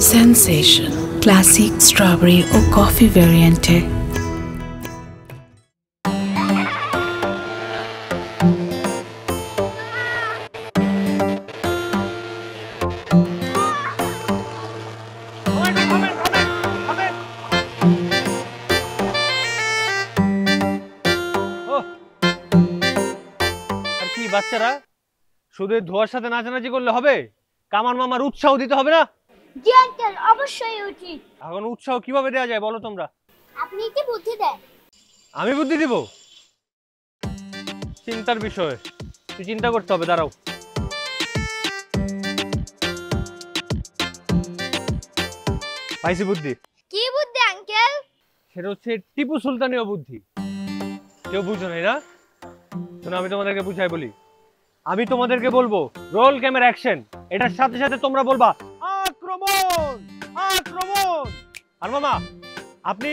Sensation classic strawberry ও coffee ভ্যারিয়েন্টে। বাচ্চারা শুধু ধোয়ার সাথে নাচানাচি করলে হবে? কামার মামার উৎসাহ দিতে হবে না? জি আঙ্কেল, অবশ্যই উচিত। এখন উৎসাহ কিভাবে দেওয়া যায় বলো তোমরা? আপনি কি বুদ্ধি দেন? আমি বুদ্ধি দিব? চিন্তার বিষয়, তুই চিন্তা করতে হবে, দাঁড়াও। পাইছি বুদ্ধি। কি বুদ্ধি আঙ্কেল? সেটা হচ্ছে টিপু সুলতানীয় বুদ্ধি। কেউ বুঝো নাই না? শোনো, আমি তোমাদেরকে বুঝাই বলি। আমি তোমাদেরকে বলবো রোল ক্যামেরা অ্যাকশন, এটার সাথে সাথে তোমরা বলবা আক্রমণ আক্রমণ। আর মামা আপনি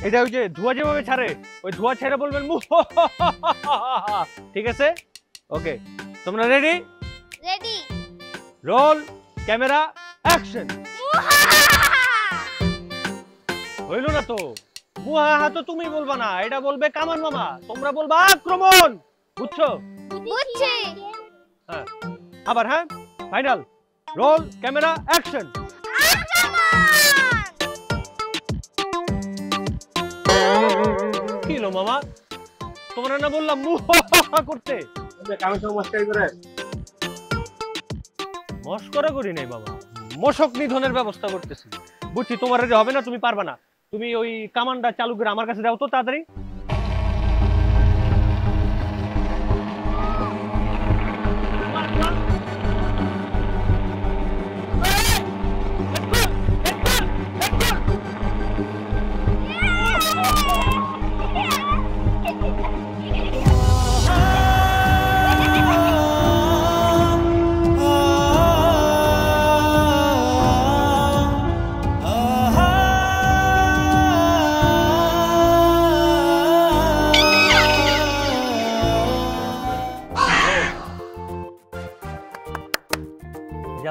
এটা ওই যে ধোঁয়া যেভাবে ছাড়ে ওই ধোঁয়া ছেড়ে বলবেন ঠিক আছে? ওকে, তোমরা ready? Ready. Roll camera action. হইল না তো? মুহাহা তো তুমি বলবা না, এটা বলবে কামান মামা। তোমরা বলবা আক্রমণ। বুঝছো? বুঝছি। হ্যাঁ, আবার হ্যাঁ, ফাইনাল। Roll camera action. কি লো মামা, তোমরা না বললাম মুহাহা করতে? আমি তো মস্কারি করে মস্করা করি নাই বাবা, মশক নিধনের ব্যবস্থা করতেছি। বুঝছি তোমার হবে না, তুমি পারবা না। তুমি ওই কামানটা চালু করে আমার কাছে দাও তো তাড়াতাড়ি।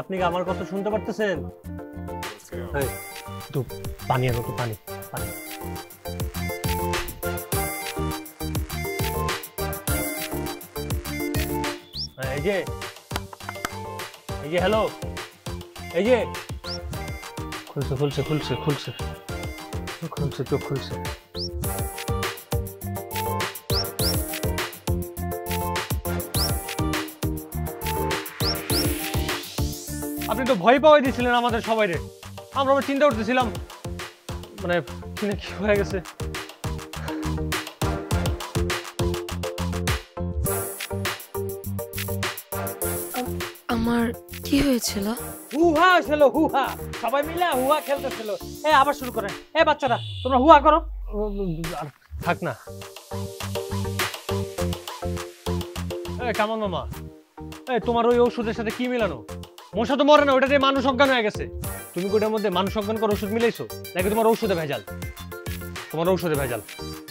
আপনি কি আমার কথা শুনতে পারতেছেন? তো পানি আনো তো, পানি পানি। এই যে হ্যালো, এই যে খুলছে খুলছে খুলছে খুলছে খুলছে, চোখ খুলছে। আপনি তো ভয় পাওয়াই দিয়েছিলেন আমাদের সবাইরে। আমরা চিন্তা করতেছিলাম মানে কি হয়ে গেছে। আমার কি হয়েছিল? হুহা ছিল, হুহা। সবাই মিলে হুহা খেলতেছিল। আবার শুরু করেন। বাচ্চারা তোমরা হুহা করো। থাক না। কামান মামা, তোমার ওই ওষুধের সাথে কি মিলানো? মশা তো মরে না, ওটা দিয়ে মানুষ অজ্ঞান হয়ে গেছে। তুমি ওটার মধ্যে মানুষ অজ্ঞান করার ওষুধ মিলাইছো নাকি তোমার ঔষধে ভেজাল? তোমার ঔষধে ভেজাল।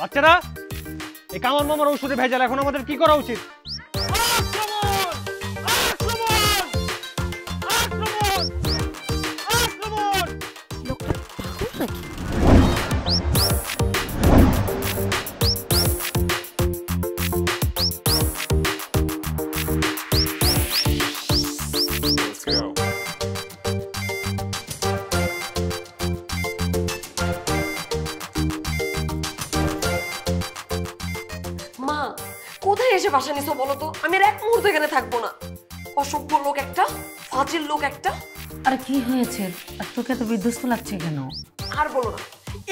বাচ্চারা, এই কামান মামার ঔষধে ভেজাল। এখন আমাদের কি করা উচিত? কোথায় এসে বাসা নিছো বলো তো? আমি আর এক মুহূর্ত এখানে থাকবো না। অসভ্য লোক একটা, ফাজিল লোক একটা। আরে কি হয়েছে? আর তোকে এত বিধ্বস্ত লাগছে কেন? আর বলো না,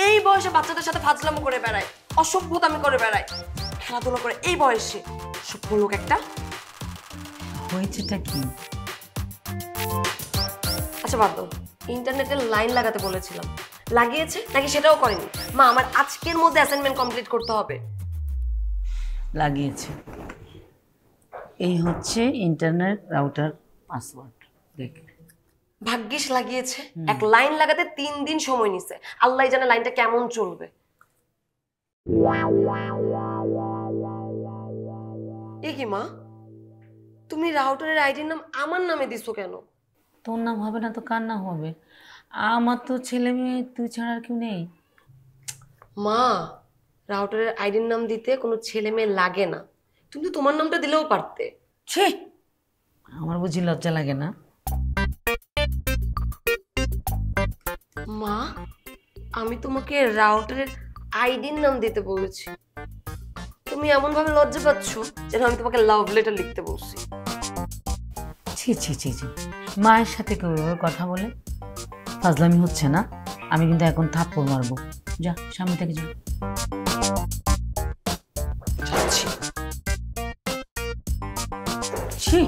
এই বয়সে বাচ্চাদের সাথে ফাজলামো করে বেড়ায়, অসভ্যতামি করে বেড়ায়, খেলাধুলা করে এই বয়সে। অসভ্য লোক একটা। হয়েছেটা কি? আচ্ছা বাদ দাও, ইন্টারনেটে লাইন লাগাতে বলেছিলাম, লাগিয়েছে নাকি সেটাও করেনি? মা, আমার আজকের মধ্যে অ্যাসাইনমেন্ট কমপ্লিট করতে হবে। লাগিয়েছে। এই হচ্ছে ইন্টারনেট রাউটার পাসওয়ার্ড। দেখ, ভাগ্যিস লাগিয়েছে। এক লাইন লাগাতে 3 দিন সময় নিছে। আল্লাহ জানে লাইনটা কেমন চলবে। এ কি মা, তুমি রাউটারের আইডির নাম আমার নামে দিছো কেন? তোর নাম হবে না তো কার নাম হবে? আমার তো ছেলে মেয়ে তুই ছাড়া আর কেউ নেই। মা, রাউটারের আইডির নাম দিতে কোনো ছেলে মেয়ে লাগে না, তুমি তো তোমার নামটা দিলেও পারতে। ছি, আমার বুঝি লজ্জা লাগে না? মা, আমি তোমাকে রাউটারের আইডির নাম দিতে বলেছি, তুমি এমন ভাবে লজ্জা পাচ্ছ যেন আমি তোমাকে লাভ লেটার লিখতে বলছি। ছি ছি ছি ছি, মায়ের সাথে কেউ এভাবে কথা বলে? ফাজলামি হচ্ছে না? আমি কিন্তু এখন থাপ্পড় মারবো। যা সামনে থেকে যা। যাচ্ছি। ছি,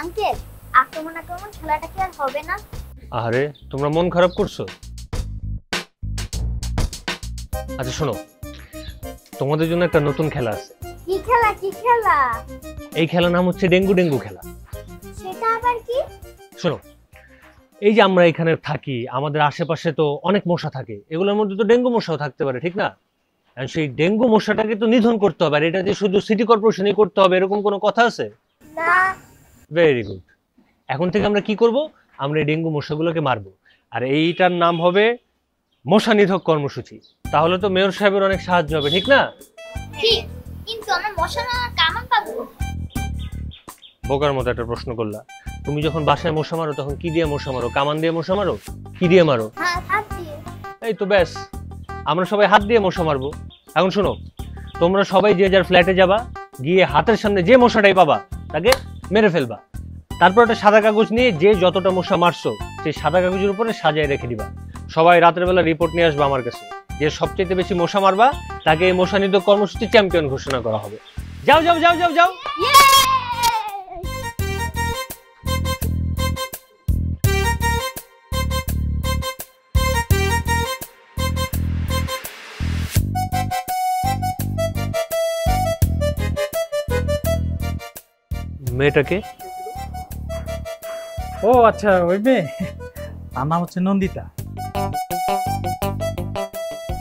আঙ্কেল, আক্রমণ খেলাটা কি আর হবে না? আরে তোমরা মন খারাপ করছো? আচ্ছা শোনো, তোমাদের জন্য একটা নতুন খেলা আছে। কি খেলা? কি খেলা? এই খেলার নাম হচ্ছে ডেঙ্গু ডেঙ্গু খেলা। সেটা আবার কি? শোনো, এই যে আমরা এখানে থাকি, আমাদের আশেপাশে তো অনেক মশা থাকে, এগুলোর মধ্যে তো ডেঙ্গু মশাও থাকতে পারে, ঠিক না? আর সেই ডেঙ্গু মশাটাকে তো নিধন করতে হবে, আর এটা যে শুধু সিটি কর্পোরেশনই করতে হবে এরকম কোনো কথা আছে? না। Very good. এখন থেকে আমরা কি করব? আমরা এই ডেঙ্গু মশাগুলোকে মারবো, আর এইটার নাম হবে মশা নিধক কর্মসূচি। তাহলে তো মেয়র সাহেবের অনেক সাহায্য হবে, ঠিক না? ঠিক, কিন্তু আমার মশা না কামান পাবো। বোকার মতো একটা প্রশ্ন করলা। তুমি যখন বাসায় মশা মারো তখন কি দিয়ে মশা মারো? কামান দিয়ে মশা মারো? কি দিয়ে মারো? হ্যাঁ, হাত দিয়ে। এই তো ব্যাস, আমরা সবাই হাত দিয়ে মশা মারবো। এখন শোনো, তোমরা সবাই যে যার ফ্ল্যাটে যাবা, গিয়ে হাতের সামনে যে মশাটাই পাবা তাকে মেরে ফেলবা। তারপর একটা সাদা কাগজ নিয়ে যে যতটা মশা মারছো সেই সাদা কাগজের উপরে সাজিয়ে রেখে দিবা। সবাই রাতের বেলা রিপোর্ট নিয়ে আসবা আমার কাছে। যে সবচেয়ে বেশি মশা মারবা তাকে এই মশা নিধক কর্মসূচি চ্যাম্পিয়ন ঘোষণা করা হবে। যাও যাও যাও যাও যাও। মেয়েটাকে? ও আচ্ছা, ওই মেয়ে, তার নাম হচ্ছে নন্দিতা।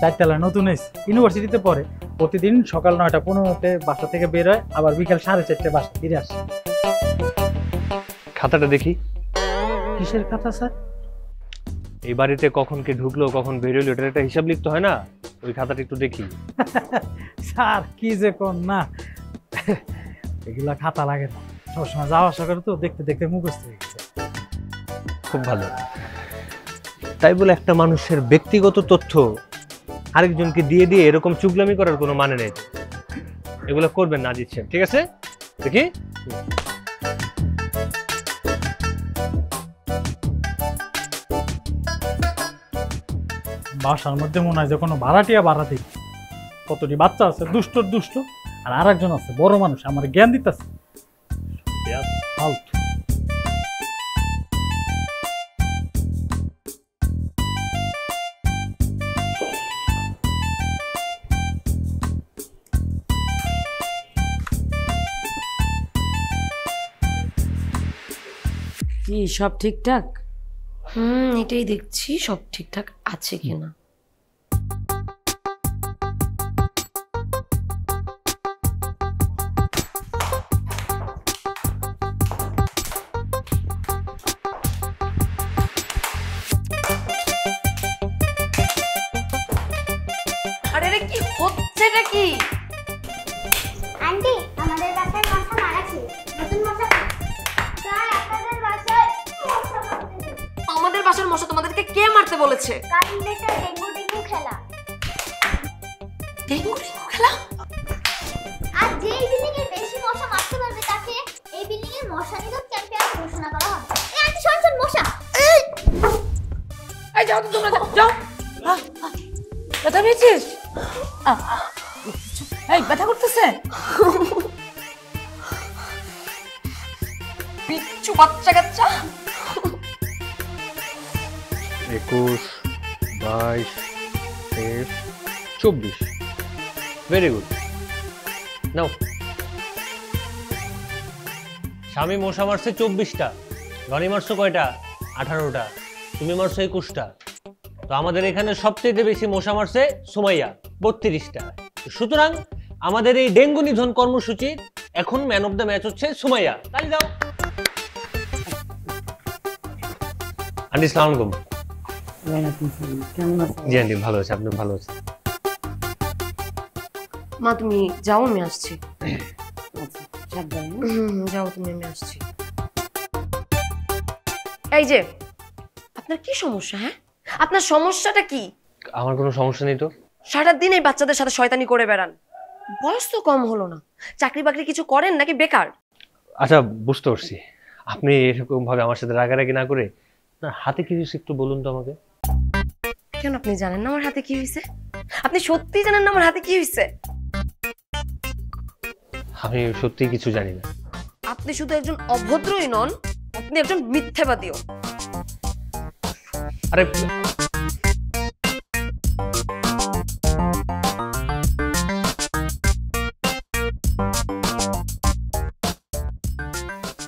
4 তলায় নতুন এসে ইউনিভার্সিটিতে পড়ে। প্রতিদিন সকাল 9:15-তে বাসা থেকে বের হয়, আবার বিকাল 4:30-টে বাসা ফিরে আসে। খাতাটা দেখি। কিসের খাতা স্যার? এই বাড়িতে কখন কে ঢুকলো কখন বেরোলো এটার একটা হিসাব লিখতে হয় না? ওই খাতাটা একটু দেখি। স্যার কি যে কোন না, এগুলা খাতা লাগে না, সবসময় যাওয়া আসা করে তো দেখতে দেখতে মুখস্থ হয়ে গেছে। খুব ভালো। তাই বলে একটা মানুষের ব্যক্তিগত তথ্য আরেকজনকে দিয়ে দিয়ে এরকম চুগলামি করার কোনো মানে নেই। এগুলো করবেন না আজিজ সাহেব, ঠিক আছে? দেখি। বাসার মধ্যে মনে হয় যে কোনো ভাড়াটিয়া ভাড়াটি, কতটি বাচ্চা আছে দুষ্ট দুষ্ট, আর আরেকজন আছে বড় মানুষ আমার জ্ঞান দিতেছে। ফালতু। কি সব ঠিকঠাক? এটাই দেখছি সব ঠিকঠাক আছে কিনা। আরে রে, কি হচ্ছে এটা? কি আন্টি, আমাদের বাসায় মশা মারাছে। নতুন মশা। স্যার, আপনাদের বাসায় মশা মারতেছে। আমাদের বাসার মশা তোমাদেরকে কে মারতে বলেছে? কারণ এটা ডেঙ্গু ডেঙ্গু খেলা। ডেঙ্গু ডেঙ্গু খেলা? আর যেই বিল্ডিং এর বেশি মশা মারতে পারবে তাকে এই বিল্ডিং এর মশা নিধক চ্যাম্পিয়ন ঘোষণা করা হবে। এই আন্টি, শোন শোন, মশা। এই যাও তো তোমরা, যাও। ব্যথা পেয়েছিস? এই ব্যথা করতেছে? বিচ্ছু বাচ্চা কাচ্চা। 21, 22, 23, 24। Very good. নাও, স্বামী মশা মারছে 24টা, রনি মারছো কয়টা? 18টা। তুমি মারছো 21টা। তো আমাদের এখানে সবচেয়ে বেশি মশা মারছে সুমাইয়া, 32টা। সুতরাং আমাদের এই ডেঙ্গু নিধন কর্মসূচির এখন ম্যান অফ দ্য ম্যাচ হচ্ছে সুমাইয়া। তালি দাও। আন্টি আসসালামু আলাইকুম। জি আন্টি, ভালো আছে। আপনি ভালো আছেন? মা তুমি যাও, আমি আসছি। যাও তুমি, আমি আসছি। এই যে আপনার কি সমস্যা? হ্যাঁ, আপনার সমস্যাটা কি? আমার কোনো সমস্যা নেই তো। সারাদিন এই বাচ্চাদের সাথে শয়তানি করে বেড়ান। বয়স তো কম হলো না, চাকরি বাকরি কিছু করেন নাকি বেকার? আচ্ছা, বুঝতে পারছি। আপনি এরকম ভাবে আমার সাথে রাগারাগি না করে আপনার হাতে কি হয়েছে একটু বলুন তো আমাকে। কেন আপনি জানেন না আমার হাতে কি হয়েছে? আপনি সত্যি জানেন না আমার হাতে কি হয়েছে? আমি সত্যি কিছু জানি না। আপনি শুধু একজন অভদ্রই নন, আপনি একজন মিথ্যাবাদীও। আরে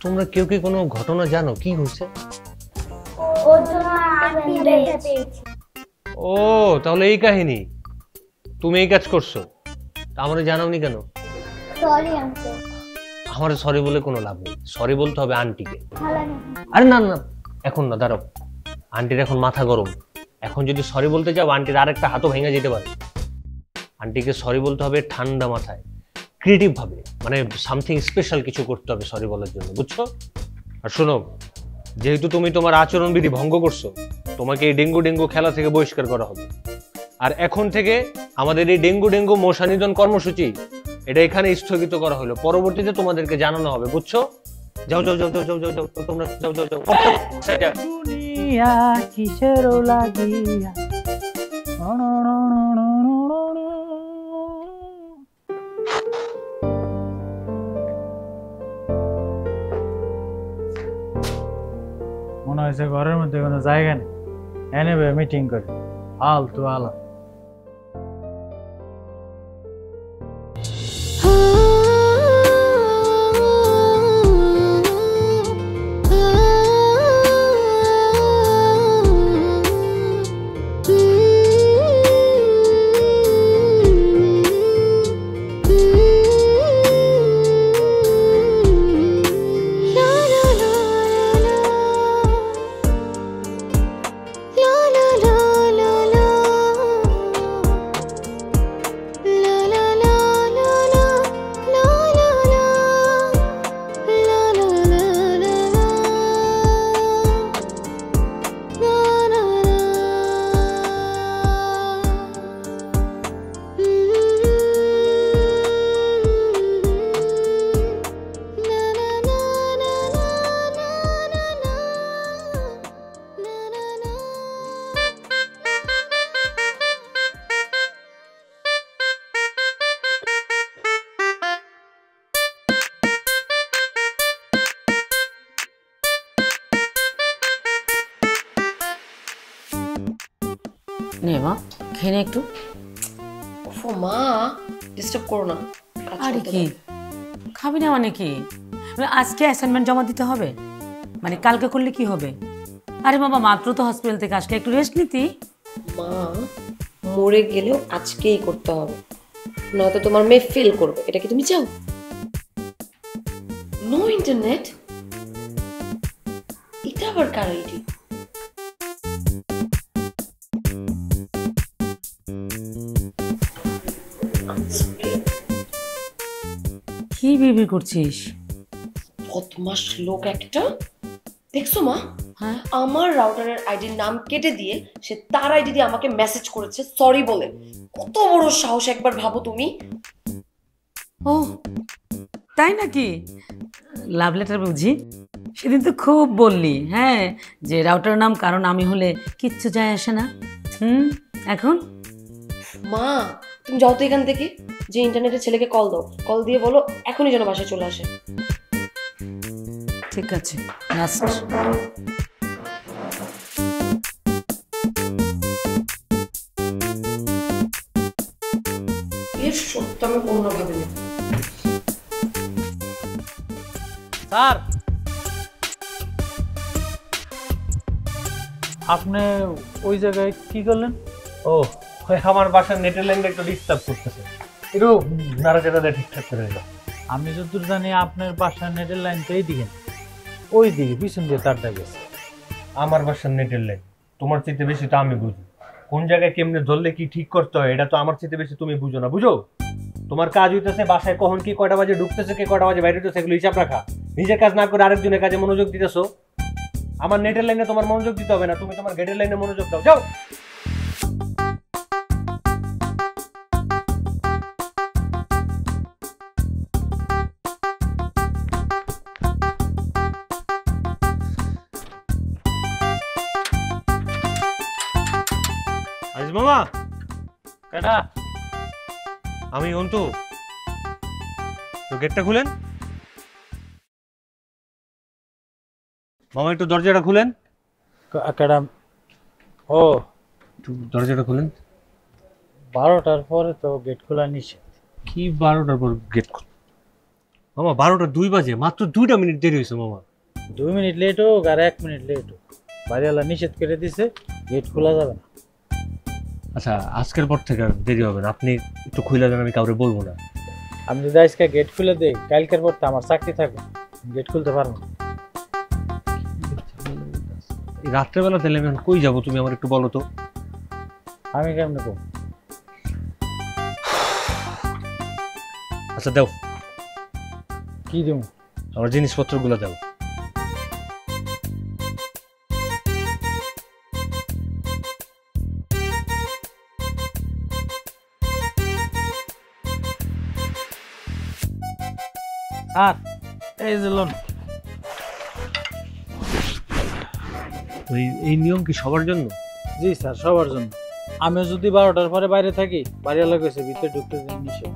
তোমরা কেউ কি কোনো ঘটনা জানো কি হয়েছে? ওর জন্য আন্টি ব্যথা পেয়েছে। ও, তাহলে এই কাহিনী। তুমি এই কাজ করছো, আমারে জানাওনি কেন? Sorry uncle. আমার সরি বলে কোনো লাভ নেই। সরি বলতে হবে আন্টিকে। ভালো না। আরে না না, এখন না, দাঁড়াও। আন্টির এখন মাথা গরম। এখন যদি সরি বলতে যাও আন্টির আরেকটা হাতও ভেঙে যেতে পারে। আন্টিকে সরি বলতে হবে ঠান্ডা মাথায়, ক্রিয়েটিভ ভাবে, মানে সামথিং স্পেশাল কিছু করতে হবে সরি বলার জন্য, বুঝছো? আর শোনো, যেহেতু তুমি তোমার আচরণবিধি ভঙ্গ করছো, তোমাকে এই ডেঙ্গু খেলা থেকে বহিষ্কার করা হবে। আর এখন থেকে আমাদের এই ডেঙ্গু মশা নিধন কর্মসূচি এটা এখানে স্থগিত করা হলো। পরবর্তীতে তোমাদেরকে জানানো হবে, বুঝছো? যাও যাও যাও যাও যাও যাও যাও, তোমরা যাও যাও যাও। দুনিয়া কিসের লাগিয়া মনে হয়েছে ঘরের মধ্যে কোনো জায়গা নেই, এনে মিটিং করে আলতু আলা। নে মা, খেয়ে নে একটু। ও মা, ডিস্টার্ব করো না। আরে কি খাবি না মানে কি? আজকে অ্যাসাইনমেন্ট জমা দিতে হবে, মানে কালকে করলে কি হবে? আরে বাবা, মাত্র তো হসপিটাল থেকে আসলে একটু রেস্ট নিতি। মা, মরে গেলেও আজকেই করতে হবে, নয়তো তোমার মেয়ে ফেল করবে। এটা কি তুমি চাও? No internet? এটা আবার কার আইডি? কি বিবি করছিস? বদমাশ লোক একটা। দেখছো মা, হ্যাঁ, আমার রাউটারের আইডির নাম কেটে দিয়ে সে তার আইডি দিয়ে আমাকে মেসেজ করেছে সরি বলে। কত বড় সাহস একবার ভাবো তুমি। ও তাই নাকি? লাভ লেটার বুঝি? সেদিন তো খুব বললি, হ্যাঁ, যে রাউটার নাম কারণ আমি হলে কিচ্ছু যায় আসে না। এখন মা তুমি যাও তো এখান থেকে, যে ইন্টারনেটের ছেলেকে কল দাও, কল দিয়ে বলো এখনই যেন বাসায় চলে আসে। ঠিক আছে, লাস্ট। তো আমি অন্যভাবে নেব। স্যার আপনি ওই জায়গায় কি করলেন? ও আমার বাসার নেটের লাইনটা একটু ডিস্টার্ব করতেছে, একটু নাড়াচাড়া দিয়ে ঠিকঠাক করে দিলাম। আমি যতদূর জানি আপনার বাসার নেটের লাইন তো এইদিকে না, ওই দিকে পিছন দিয়ে তারটা গেছে। আমার বাসার নেটের লাইন তোমার চাইতে বেশি তো আমি বুঝি, কোন জায়গায় কেমনে ধরলে কি ঠিক করতে হয় এটা তো আমার চাইতে বেশি তুমি বুঝো না। বুঝো, তোমার কাজ হইতেছে বাসায় কখন কি কয়টা বাজে ঢুকতেছে, কে কয়টা বাজে বাইরে হইতেছে, এগুলো হিসাব রাখা। নিজের কাজ না করে আরেকজনের কাজে মনোযোগ দিতেছো। আমার নেটের লাইনে তোমার মনোযোগ দিতে হবে না, তুমি তোমার গেটের লাইনে মনোযোগ দাও, যাও। আজ মামা কেডা? আমি অন্তু, তো গেটটা খুলেন মামা, একটু দরজাটা খুলেন। কেডা? ও একটু দরজাটা খুলেন। 12টার পরে তো গেট খোলা নিষেধ। কি 12টার পর গেট খুল? মামা 12টা 2 বাজে, মাত্র 2টা মিনিট দেরি হয়েছে মামা। 2 মিনিট লেট হোক আর 1 মিনিট লেট হোক, বাড়িওয়ালা নিষেধ করে দিছে, গেট খোলা যাবে না। আচ্ছা, আজকের পর থেকে আর দেরি হবে না, আপনি একটু খুলে দেন, আমি কাউরে বলবো না। আমি যদি আজকে গেট খুলে দেই, কালকের পর তো আমার চাকরি থাকবে, গেট খুলতে পারবো না। এই রাত্রেবেলা তাহলে আমি এখন কই যাবো তুমি আমার একটু বলো তো। আমি কেমনে কম? আচ্ছা দাও, কি দিব? আমার জিনিসপত্রগুলো দাও। আর এই যে লোন। এই নিয়ম কি সবার জন্য? জি স্যার, সবার জন্য। আমি যদি 12টার পরে বাইরে থাকি, বাড়িওয়ালা কইছে ভিতরে ঢুকতে নিষেধ।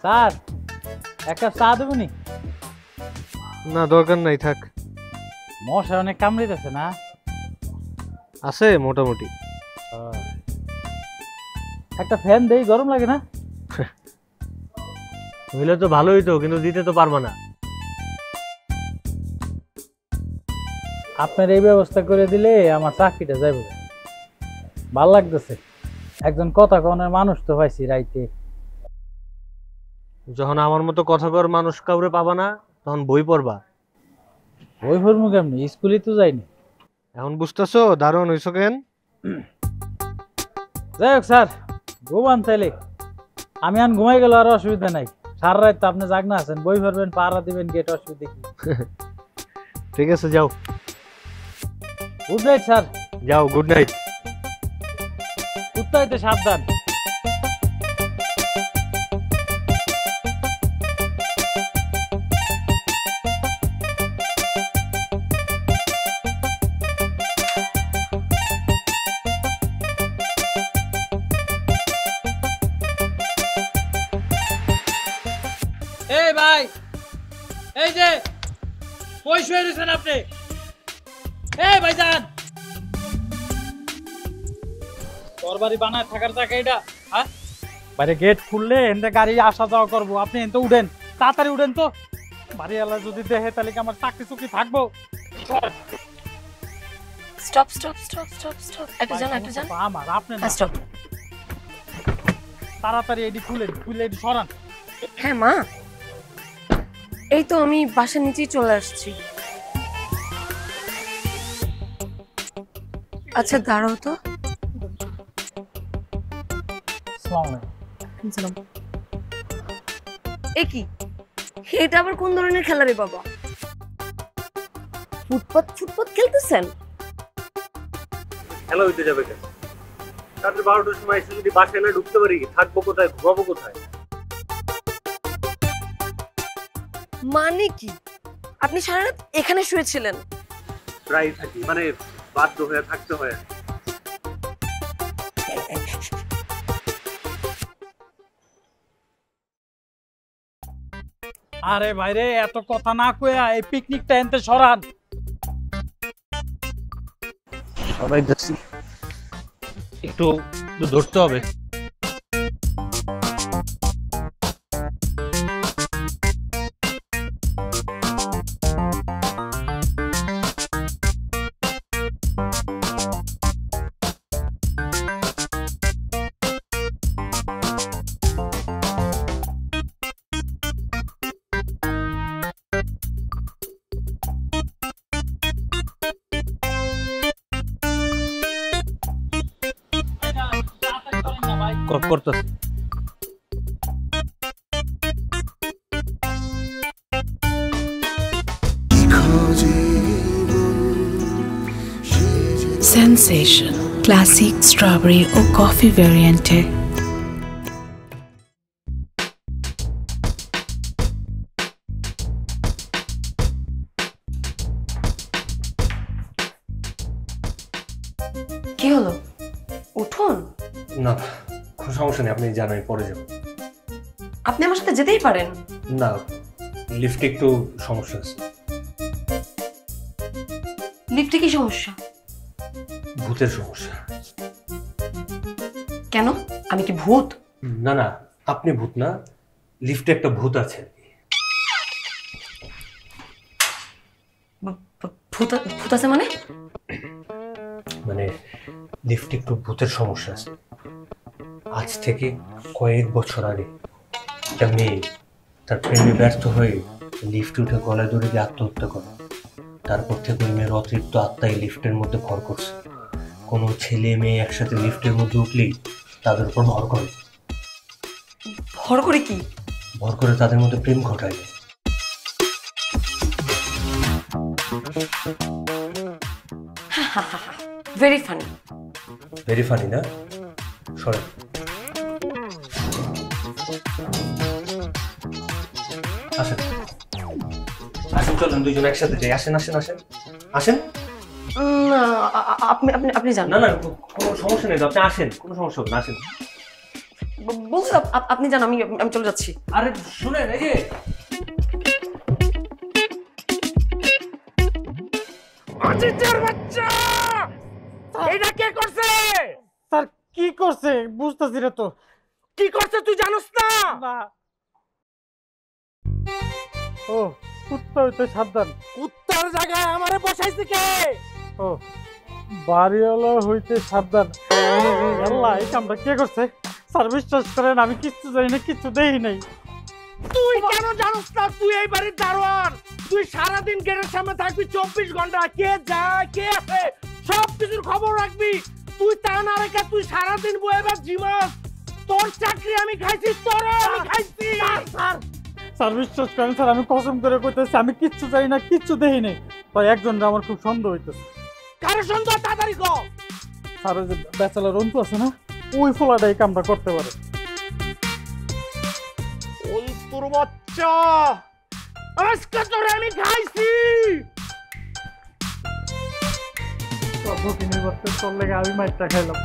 স্যার এক কাপ চা দেবনি? না দরকার নাই, থাক। মশা অনেক কামড়িতেছে না? আছে মোটামুটি। একটা ফ্যান দেই, গরম লাগে না? হইলে তো ভালোই তো, কিন্তু দিতে তো পারবা না। আপনার এই ব্যবস্থা করে দিলে আমার চাকরিটা যাইব। ভাল লাগতেছে, একজন কথা কনের মানুষ তো পাইছি রাইতে। যখন আমার মতো কথা কর মানুষ কাউরে পাবা না, তখন বই পড়বা। বই পড়বো কেমনি? স্কুলে তো যাইনি। এখন বুঝতেছো দারুণ হইছো কেন? যাই হোক স্যার, ঘুমান তাইলে। আমি আন ঘুমাই গেল, আর অসুবিধা নাই। সারা রাত তো আপনি জাগনা আছেন, বই পড়বেন, পাহারা দিবেন, গেট অসুবিধা কি? ঠিক আছে যাও। Good night sir. যাও, গুড নাইট। কুত্তা হইতে সাবধান। এই ভাই, এই যে কই শুয়ে রয়েছেন আপনি? এই ভাইজান, তোর বাড়ি বানায় থাকার জায়গা এটা? হ্যাঁ, বাইরে গেট খুললে এনতে গাড়ি আসা যাওয়া করবো, আপনি এনতে উঠেন, তাড়াতাড়ি উঠেন তো। বাড়িওয়ালা যদি দেখে তাহলে কি আমার চাকরি চুকরি থাকবো? Stop stop stop stop stop, একটা জান আমার আপনি না। স্টপ। তাড়াতাড়ি এডি খুলেন, খুলে এডি সরান। হ্যাঁ মা, এই তো আমি বাসার নিচেই চলে আসছি। আচ্ছা দাঁড়াও তো। আসসালামু আলাইকুম। এ কি, এটা আবার কোন ধরনের খেলা রে বাবা? ফুটপাত ফুটপাত খেলতেছেন? খেলা হইতে যাবে কেন? রাত্রে 12টার সময় এসে যদি বাসায় না ঢুকতে পারি, থাকবো কোথায়, ঘুমাবো কোথায়? মানে কি, আপনি সারা রাত এখানে শুয়েছিলেন? প্রায় থাকি, মানে বাধ্য হয়ে থাকতে হয়। আরে ভাইরে এত কথা না কইয়া এই পিকনিকটা এনতে সরান। সবাই দেখছি, একটু ধরতে হবে। করতেছি। Sensation classic strawberry or coffee variant है। কি হলো? উঠুন। না, কোনো সমস্যা নেই, আপনি জানাই পরে যাবো। আপনি আমার সাথে যেতেই পারেন। না, লিফটে একটু সমস্যা আছে। লিফটে কি সমস্যা? ভূতের সমস্যা। কেন? আমি কি ভূত? না না, আপনি ভূত না, লিফটে একটা ভূত আছে। ভূত আছে মানে? মানে লিফটে একটু ভূতের সমস্যা আছে। আজ থেকে কয়েক বছর আগে একটা মেয়ে তার প্রেমে ব্যর্থ হয়ে লিফটে উঠে গলায় দড়ি দিয়ে আত্মহত্যা করে। তারপর থেকে ওই মেয়ের অতৃপ্ত আত্মাই লিফটের মধ্যে ভর করছে। কোনো ছেলে মেয়ে একসাথে লিফটের মধ্যে উঠলেই তাদের উপর ভর করে। ভর করে কি? ভর করে তাদের মধ্যে প্রেম ঘটায়। Very funny. ভেরি ফানি না? সরে আসেন, আসেন, চলেন দুইজন একসাথে যাই। আসেন আসেন আসেন আসেন। না, আপনি আপনি আপনি যান। না না, কোনো সমস্যা নেই, আপনি আসেন, কোনো সমস্যা হবে না, আসেন। বলছি আপনি যান, আমি আমি চলে যাচ্ছি। আরে শুনেন, এই যে আজিজের বাচ্চা, এটা কে করছে? স্যার কি করছে বুঝতেছি রে। তো কি করছে তুই জানোস না? না। ও কুত্তা হইতে সাবধান। কুত্তার জায়গায় আমারে বসাইছে কে? ও বাড়িওয়ালা হইতে সাবধান। আল্লাহ, এই কামটা কে করছে? স্যার বিশ্বাস করেন আমি কিচ্ছু জানি না, কিচ্ছু দেখি নাই। তুই কেন জানোস না? তুই এই বাড়ির দারোয়ান। তুই সারাদিন গেটের সামনে থাকবি 24 ঘন্টা। কে যায় কে আসে সব কিছুর খবর রাখবি। তুই তা না রেখে তুই সারাদিন বয়ে জিমাস। তোর চাকরি আমি খাইছি, তোরও আমি খাইছি। স্যার স্যার বিশ্বাস করেন স্যার, আমি কসম করে কইতেছি আমি কিচ্ছু জানি না, কিচ্ছু দেখি নাই। তাই একজন আমার খুব সন্দেহ হইতেছে। কারে সন্দেহ? তাড়াতাড়ি কও। স্যার ওই যে ব্যাচেলর অন্তু আছে না, ওই ফলাটা এই কামটা করতে পারে। অন্তুর বাচ্চা, আজকে তোরে আমি খাইছি। ভকিনির বাচ্চা তোর লেগে আমি মাইরটা খাইলাম।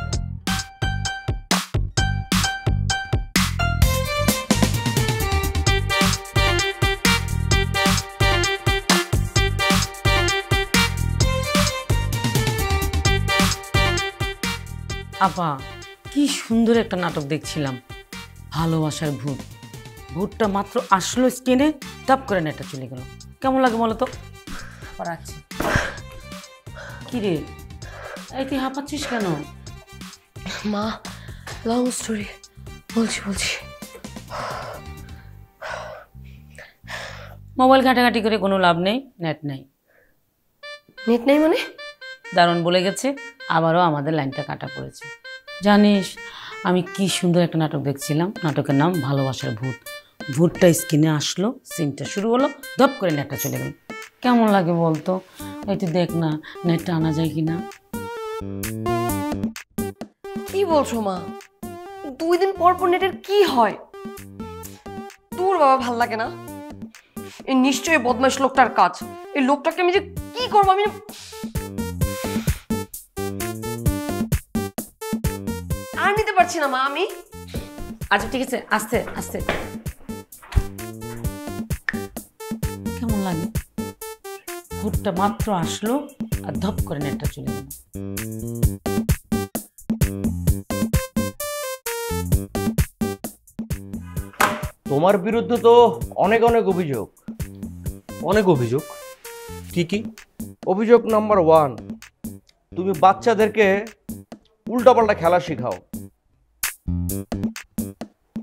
আপা, কি সুন্দর একটা নাটক দেখছিলাম, ভালোবাসার ভূত। ভূতটা মাত্র আসলো স্ক্রিনে, টপ করে নেটটা চলে গেল। কেমন লাগে বলো তো? পড়াচ্ছি কি রে, এই তুই হাঁপাচ্ছিস কেন? মা, লং স্টোরি, বলছি। মোবাইল ঘাটাঘাটি করে কোনো লাভ নেই, নেট নেই। নেট নেই মানে? দারুণ বলে গেছে, আবারও আমাদের লাইনটা কাটা পড়েছে। জানিস আমি কি সুন্দর একটা নাটক দেখছিলাম, নাটকের নাম ভালোবাসার ভূত। ভূতটা স্ক্রিনে আসলো, সিনটা শুরু হলো, ধপ করে নেটটা চলে গেল। কেমন লাগে বলতো? এই তুই দেখ না নেটটা আনা যায় কিনা। কি বলছো মা? 2 দিন পর পর নেটের কি হয়? তোর বাবা ভাল লাগে না? এই নিশ্চয়ই বদমাইশ লোকটার কাজ। এই লোকটাকে আমি যে কি করবো আমি আর নিতে পারছি না মা আমি। আচ্ছা ঠিক আছে, আস্তে আস্তে। লাগে। ভূতটা মাত্র আসলো আর ধপ করে নেটটা চলে গেল। তোমার বিরুদ্ধে তো অনেক অনেক অভিযোগ। অনেক অভিযোগ? কি কি? অভিযোগ নাম্বার 1, তুমি বাচ্চাদেরকে উল্টাপাল্টা খেলা শেখাও।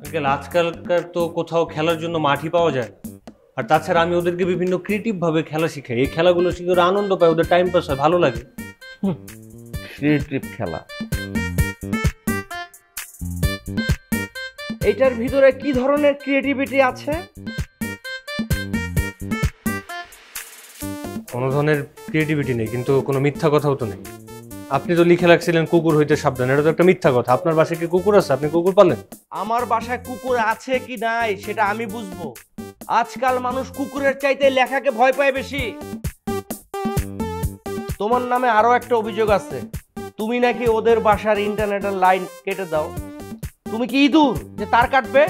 আঙ্কেল, আজকালকার তো কোথাও খেলার জন্য মাঠই পাওয়া যায় না। আর তাছাড়া আমি ওদেরকে বিভিন্ন ক্রিয়েটিভ ভাবে খেলা শিখাই। এই খেলাগুলো শিখে ওরা আনন্দ পায়, ওদের টাইম পাস হয়, ভালো লাগে। ক্রিয়েটিভ খেলা, এইটার ভিতরে কি ধরনের ক্রিয়েটিভিটি আছে? কোনো ধরনের ক্রিয়েটিভিটি নেই, কিন্তু কোনো মিথ্যা কথাও তো নেই। আপনি তো লিখে রাখছিলেন কুকুর হইতে সাবধান, এটা তো একটা মিথ্যা কথা। আপনার বাসায় কি কুকুর আছে? আপনি কুকুর পালেন? আমার বাসায় কুকুর আছে কি নাই সেটা আমি বুঝবো। আজকাল মানুষ কুকুরের চাইতে লেখাকে ভয় পায় বেশি। তোমার নামে আরো একটা অভিযোগ আছে, তুমি নাকি ওদের বাসার ইন্টারনেটের লাইন কেটে দাও। তুমি কি ইঁদুর যে তার কাটবে?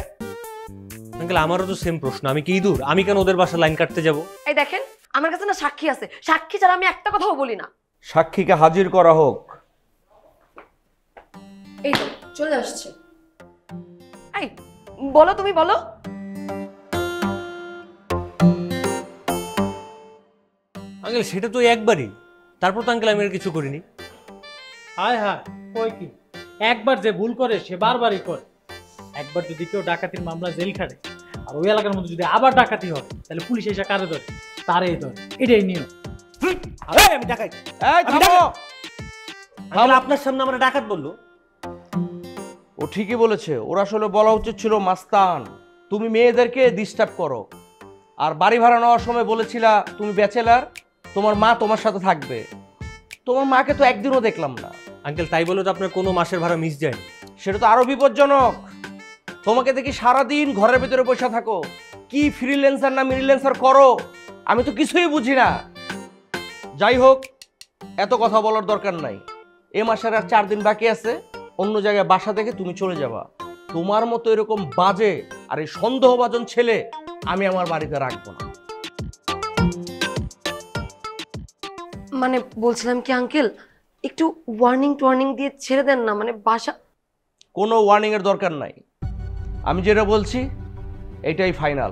আঙ্কেল, আমারও তো সেম প্রশ্ন। আমি কি ইঁদুর? আমি কেন ওদের বাসার লাইন কাটতে যাব? এই দেখেন, আমার কাছে না সাক্ষী আছে, সাক্ষী ছাড়া আমি একটা কথাও বলি না। সাক্ষীকে হাজির করা হোক। এই তো চলে আসছে। এই বলো, তুমি বলো। আঙ্কেল, সেটা তো একবারই, তারপর তো আঙ্কেল আমি আর কিছু করিনি। হায় হায়, কই কি একবার যে ভুল করে সে বারবারই করে। একবার যদি কেউ ডাকাতির মামলা জেল খাটে আর ওই এলাকার মধ্যে যদি আবার ডাকাতি হয়, তাহলে পুলিশ এসে কারে ধরে? তারই ধরে। এটাই নিয়ম। আমি ডাকাই? এই থামো। আঙ্কেল, আপনার সামনে আমরা ডাকাত বললো? ও ঠিকই বলেছে, ওরা আসলে বলা উচিত ছিল মাস্তান। তুমি মেয়েদেরকে ডিস্টার্ব করো, আর বাড়ি ভাড়া নেওয়ার সময় বলেছিলা তুমি ব্যাচেলার, তোমার মা তোমার সাথে থাকবে। তোমার মাকে তো একদিনও দেখলাম না। আঙ্কেল, তাই বলে তো আপনার কোনো মাসের ভাড়া মিস যায়? সেটা তো আরো বিপজ্জনক। তোমাকে দেখি সারাদিন ঘরের ভিতরে বসে থাকো, কি ফ্রিল্যান্সার না মিরিল্যান্সার করো আমি তো কিছুই বুঝি না। যাই হোক, এত কথা বলার দরকার নাই। এ মাসের আর 4 দিন বাকি আছে, অন্য জায়গায় বাসা থেকে তুমি চলে যাবা। তোমার মতো এরকম বাজে আর এই সন্দেহভাজন ছেলে আমি আমার বাড়িতে রাখবো না। মানে বলছিলাম কি আঙ্কেল, একটু ওয়ার্নিং দিয়ে ছেড়ে দেন না, মানে বাসা। কোনো ওয়ার্নিং এর দরকার নাই, আমি যেটা বলছি এটাই ফাইনাল।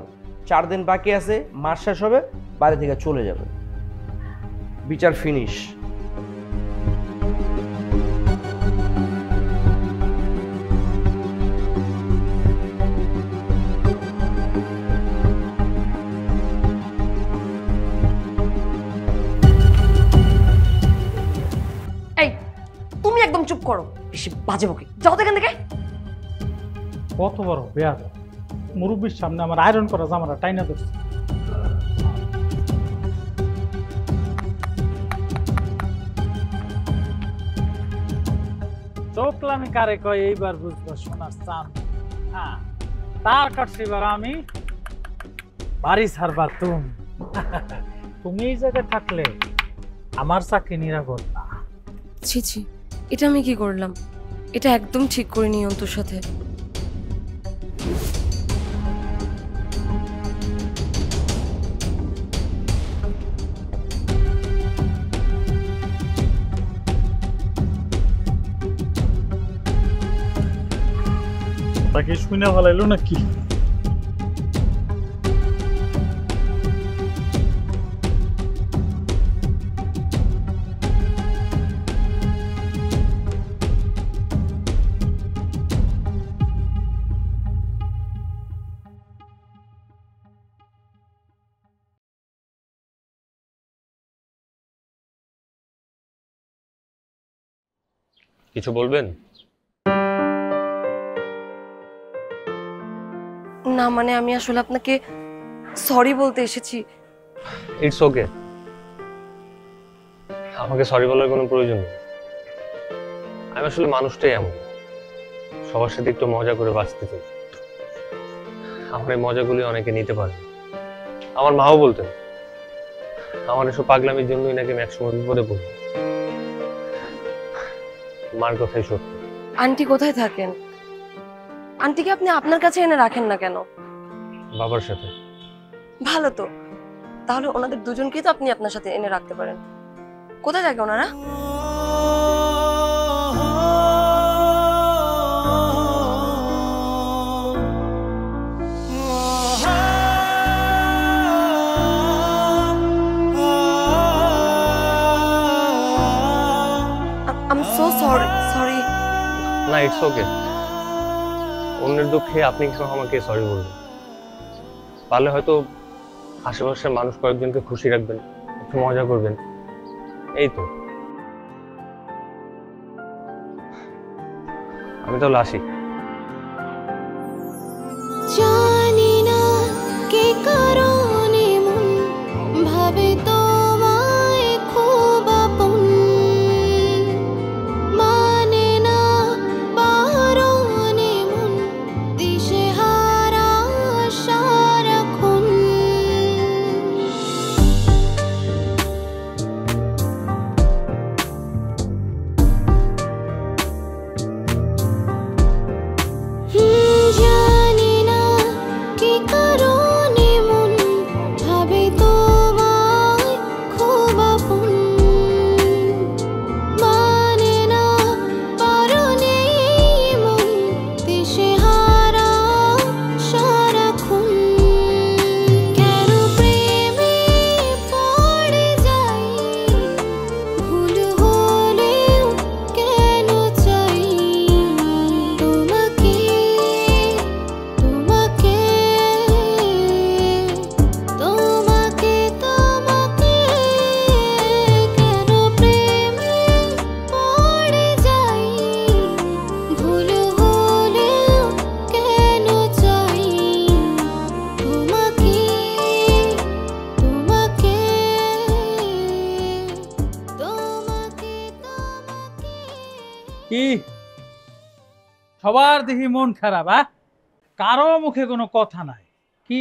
4 দিন বাকি আছে, মাস শেষ হবে, বাড়ি থেকে চলে যাবে, বিচার ফিনিশ। এই তুমি একদম চুপ করো, বেশি বাজে বকে। যাও তো এখান থেকে। কত বড় বেয়াদ, মুরব্বীর সামনে আমার আয়রন করা জামাটা টাইনা ধরছে। চোখলামি কারে কয় এইবার বুঝবো সোনার চাঁদ। হ্যাঁ, তার কাছে এবার আমি বাড়ি ছাড়বার তুমি এই জায়গায় থাকলে আমার চাকরি নিরাপদ না। ছি ছি, এটা আমি কি করলাম? এটা একদম ঠিক করিনি অন্তর সাথে। তাকে শুনে ভালাইলো নাকি? কিছু বলবেন? না মানে আমি আসলে আপনাকে সরি বলতে এসেছি। ইটস ওকে, আমাকে সরি বলার কোনো প্রয়োজন নেই। আমি আসলে মানুষটাই এমন, সবার সাথে একটু মজা করে বাঁচতে চাই। আমার এই মজাগুলি অনেকে নিতে পারে। আমার মাও বলতেন আমার এসব পাগলামির জন্যই নাকি আমি একসময় বিপদে পড়ি। মার কথাই সত্য। আন্টি কোথায় থাকেন? আন্টিকে আপনি আপনার কাছে এনে রাখেন না কেন? বাবার সাথে। ভালো তো, তাহলে ওনাদের দুজনকেই তো আপনি আপনার সাথে এনে রাখতে পারেন। কোথায় থাকে ওনারা? I'm so sorry. না, ইটস ওকে। অন্যের দুঃখে আপনি কেন আমাকে সরি বলবেন? পারলে হয়তো আশেপাশের মানুষ কয়েকজনকে খুশি রাখবেন, একটু মজা করবেন, এই তো। আমি তাহলে আসি। জানি না কে কারণে মন ভাবে তোমায় খুব আপন, মানে না বারণে মন দিশেহারা সারাক্ষণ। জানি না কি কারণে মন ভাবে তোমায় খুব আপন, মানে না বারণে মন দিশেহারা সারাক্ষণ। কেন প্রেমে পড়ে যাই, ভুল হলেও কেন চাই তোমাকে, তোমাকে, তোমাকে, তোমাকে। কেন প্রেমে পড়ে যাই, ভুল হলেও কেন চাই তোমাকে, তোমাকে, তোমাকে, তোমাকে। কি সবার দেখি মন খারাপ? কারো মুখে কোনো কথা নাই। কি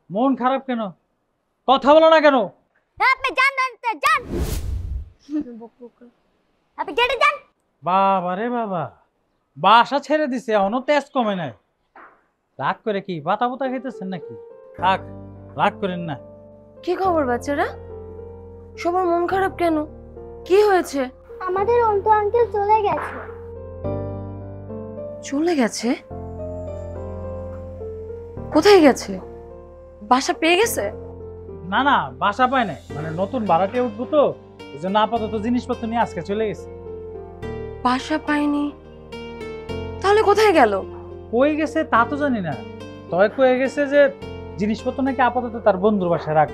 মন খারাপ কেন? কথা বলো না কেন? আপনি যান যান, আপনি গেটে যান। বাবা রে বাবা, বাসা ছেড়ে দিছে, এখনো তেজ কমে নাই। রাগ করে কি পাতা পোতা খাইতেছেন নাকি? থাক, রাগ করেন না। কি খবর বাচ্চারা? সবার মন খারাপ কেন? কি হয়েছে? আমাদের অন্তু আঙ্কেল চলে গেছে। চলে গেছে? কোথায় গেছে? বাসা পেয়ে গেছে? না না, বাসা পায় নাই, মানে নতুন ভাড়াটে উঠবো তো, এই জন্য আপাতত জিনিসপত্র নিয়ে আজকে চলে গেছে। বাসা পায়নি? তাহলে কোথায় গেল? কই গেছে তা তো জানি না, তবে কয়ে গেছে যে জিনিসপত্র নাকি আপাতত তার বন্ধুর বাসায় রাখ।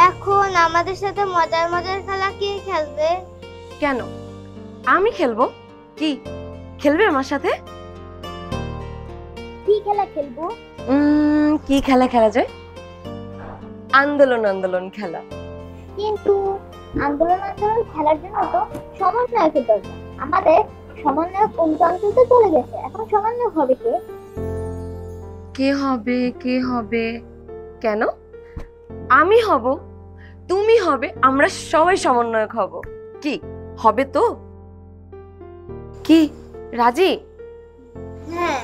এখন আমাদের সাথে মজার মজার খেলা কে খেলবে? কেন আমি খেলবো? কি খেলবে আমার সাথে? কি খেলা খেলবো? কি খেলা খেলা যায়? আন্দোলন খেলা। কিন্তু আন্দোলন খেলার জন্য তো সমন্বয়কের দরকার। আমাদের সমন্বয়ক অন্তু আঙ্কেল তো চলে গেছে, এখন সমন্বয়ক হবে কে? কে হবে? কে হবে? কেন আমি হব, তুমি হবে, আমরা সবাই সমন্বয়ক হব। কি হবে তো? কি রাজি? হ্যাঁ।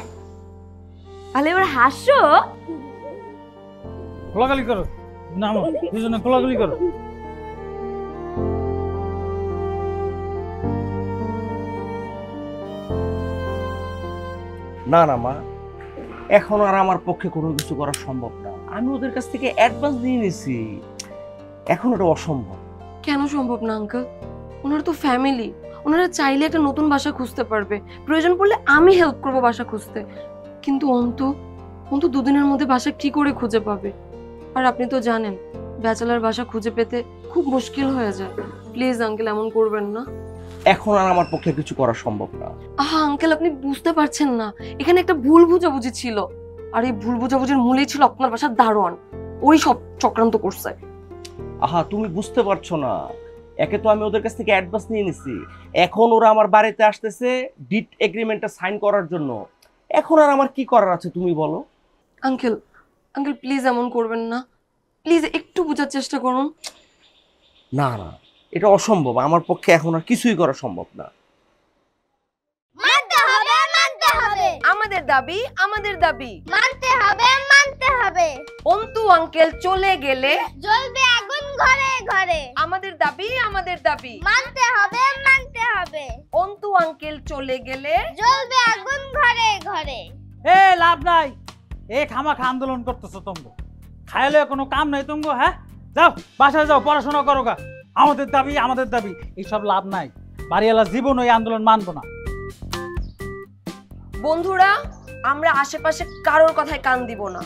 তাহলে এবার হাসো। কোলাকুলি করো, নামো দুজনে কোলাকুলি করো। না না মা, এখন আর আমার পক্ষে কোনো কিছু করা সম্ভব না। আমি ওদের কাছ থেকে অ্যাডভান্স নিয়ে নিছি, এখন এটা অসম্ভব। কেন সম্ভব না আঙ্কেল? ওনারা তো ফ্যামিলি, ওনারা চাইলে একটা নতুন বাসা খুঁজতে পারবে, প্রয়োজন পড়লে আমি হেল্প করবো বাসা খুঁজতে। কিন্তু অন্তু দুদিনের মধ্যে বাসা কি করে খুঁজে পাবে? আর আপনি তো জানেন ব্যাচেলার বাসা খুঁজে পেতে খুব মুশকিল হয়ে যায়। প্লিজ আঙ্কেল এমন করবেন না। এখন আর আমার পক্ষে কিছু করা সম্ভব না। আহা আঙ্কেল, আপনি বুঝতে পারছেন না, এখানে একটা ভুল বুঝাবুঝি ছিল, আর এই ভুল বুঝাবুঝির মূলেই ছিল আপনার বাসার দারোয়ান। ওই সব চক্রান্ত করছে। আহা তুমি বুঝতে পারছো না, একে তো আমি ওদের কাছ থেকে অ্যাডভান্স নিয়ে নিছি, এখন ওরা আমার বাড়িতে আসতেছে ডিড এগ্রিমেন্টটা সাইন করার জন্য। এখন আর আমার কি করার আছে তুমি বলো? আঙ্কেল প্লিজ এমন করবেন না, প্লিজ একটু বোঝার চেষ্টা করুন। না না, এটা অসম্ভব, আমার পক্ষে এখন আর কিছুই করা সম্ভব না। মানতে হবে, মানতে হবে। আমাদের দাবি মানতে হবে, মানতে মানতে হবে। অন্তু আঙ্কেল চলে গেলে জ্বলবে আগুন ঘরে ঘরে। আমাদের দাবি মানতে হবে মানতে হবে। অন্তু আঙ্কেল চলে গেলে জ্বলবে আগুন ঘরে ঘরে। এ লাভ নাই, এ খামাখা আন্দোলন করতেছো তোমরা, খাইলে কোনো কাম নাই তোমরা। হ্যাঁ যাও বাসায় যাও, পড়াশোনা করো গা। আমাদের দাবি এইসব লাভ নাই। বাড়িওয়ালা জীবন ওই আন্দোলন মানবো না। বন্ধুরা, আমরা আশেপাশে কারোর কথায় কান দিব না,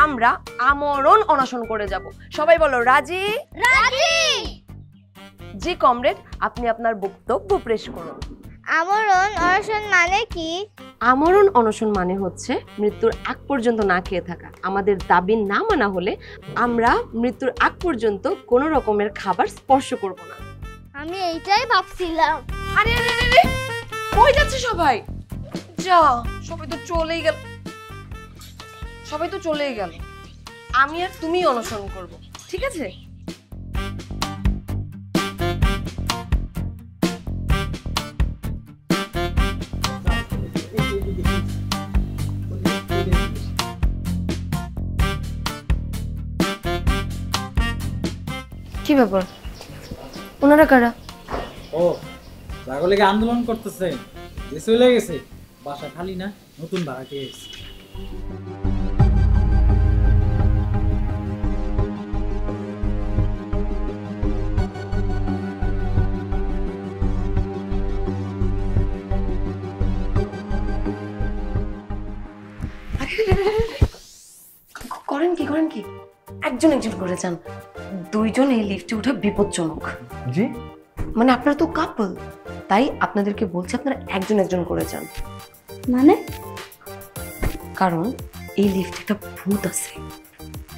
আমরা আমরণ অনশন করে যাব। সবাই বলো রাজি? রাজি। জি কমরেড, আপনি আপনার বক্তব্য পেশ করুন। আমরণ অনশন মানে কি? আমরণ অনশন মানে হচ্ছে মৃত্যুর আগ পর্যন্ত না খেয়ে থাকা। আমাদের দাবি না মানা হলে আমরা মৃত্যুর আগ পর্যন্ত কোনো রকমের খাবার স্পর্শ করব না। আমি এইটাই ভাবছিলাম। আরে আরে আরে, কই যাচ্ছে সবাই? যা, সবাই তো চলেই গেল। আমি আর তুমি অনশন করব, ঠিক আছে? কি ব্যাপার, ওনারা কারা? ও ছাগলে আন্দোলন করতেছে, চলে গেছে, বাসা খালি না, নতুন ভাড়াটে এসেছে। করেন কি একজন করে যান, দুইজন এই লিফটে ওঠা বিপজ্জনক। জি মানে আপনারা তো কাপল, তাই আপনাদেরকে বলছি আপনারা একজন করে যান। মানে? কারণ এই লিফটে একটা ভূত আছে।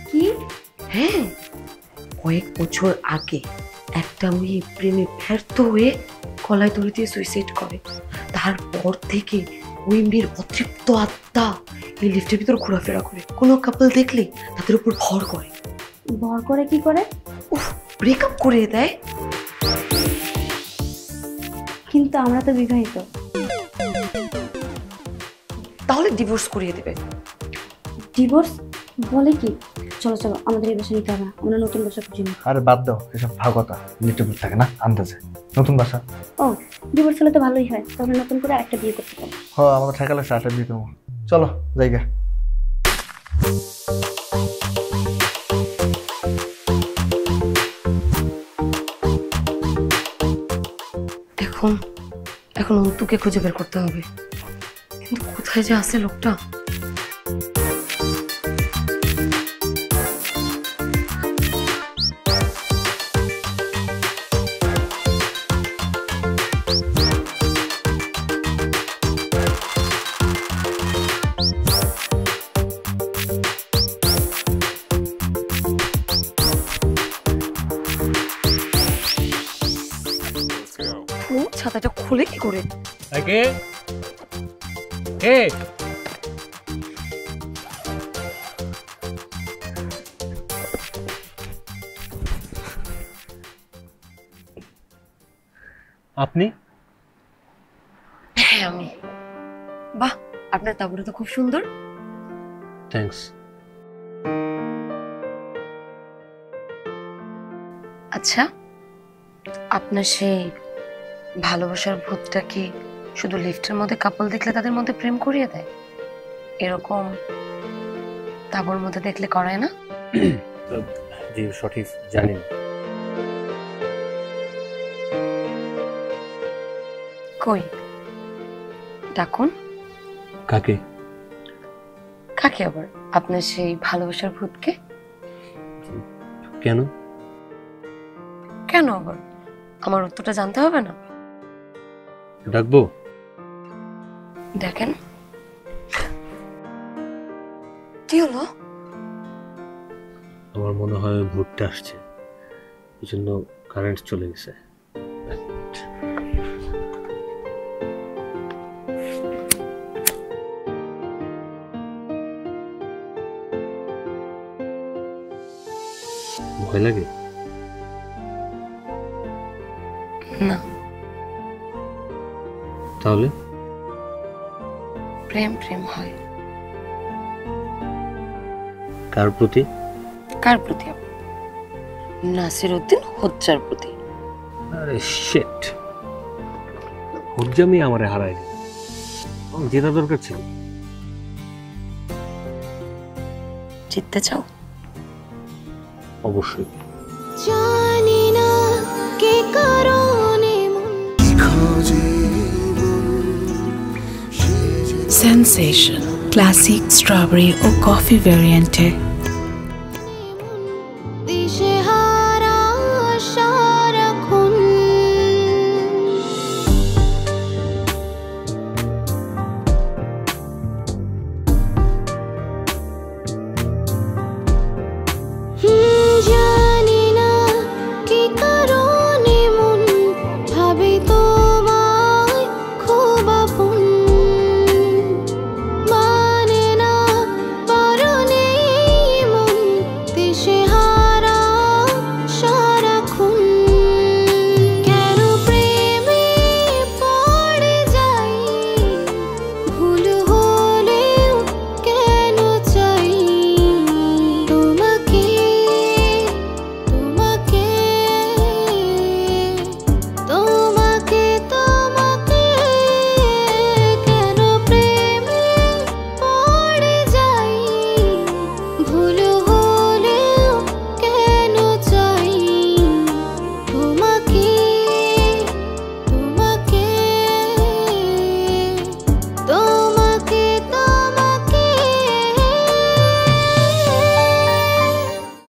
কি? হ্যাঁ, কয়েক বছর আগে একটা মেয়ে প্রেমে ব্যর্থ হয়ে কলায় দড়ি দিয়ে সুইসাইড করে। তারপর থেকে ওই মেয়ের অতৃপ্ত আত্মা এই লিফটের ভিতর ঘোরাফেরা করে। কোনো কাপল দেখলে তাদের উপর ভর করে। ভর করে কি করে? উফ, ব্রেকআপ করে দেয়। কিন্তু আমরা তো বিবাহিত। তাহলে ডিভোর্স করিয়ে দেবে। ডিভোর্স বলে কি? চলো আমাদের এই বাসা নিতে হবে না, আমরা নতুন বাসা খুঁজি না। আরে বাদ দাও এসব ভাগতা, লিফটে ভূত থাকে না, আন্দাজে নতুন বাসা। ও ডিভোর্স হলে তো ভালোই হয়, তাহলে নতুন করে আরেকটা বিয়ে করতে পারবো। হ্যাঁ আমাদের ঠেকালে সাথে দিয়ে দেবো। চলো জায়গা। এখন অন্তুকে খুঁজে বের করতে হবে, কিন্তু কোথায় যে আছে লোকটা? ছাতাটা খুলে কি করে? কে কে? আপনি? হ্যাঁ আমি। বাহ, আপনার তাঁবুটা তো খুব সুন্দর। থ্যাঙ্কস। আচ্ছা, আপনার সেই ভালোবাসার ভূতটা কি শুধু লিফটের মধ্যে কাপল দেখলে তাদের মধ্যে প্রেম করিয়ে দেয়? এরকম তাঁবুর মধ্যে দেখলে করায় না? জি সঠিক জানি না। কই ডাকুন। কাকে? কাকে আবার? আপনার সেই ভালোবাসার ভূতকে। কেন? কেন আবার? আমার উত্তরটা জানতে হবে না? ডাকবো? দেখেন কি হলো? আমার মনে হয় ভূতটা আসছে, এই জন্য কারেন্ট চলে গেছে। ভয় লাগে? না। তাহলে প্রেম প্রেম হয়। কার প্রতি? কার প্রতি? নাসিরউদ্দিন হজ্জার প্রতি। আরে শিট, হজ্জা মিয়া আমারে হারাইনি, জেতা দরকার ছিল। জিততে চাও? অবশ্যই। জানি না কে কারণে Sensation, classic strawberry or coffee variant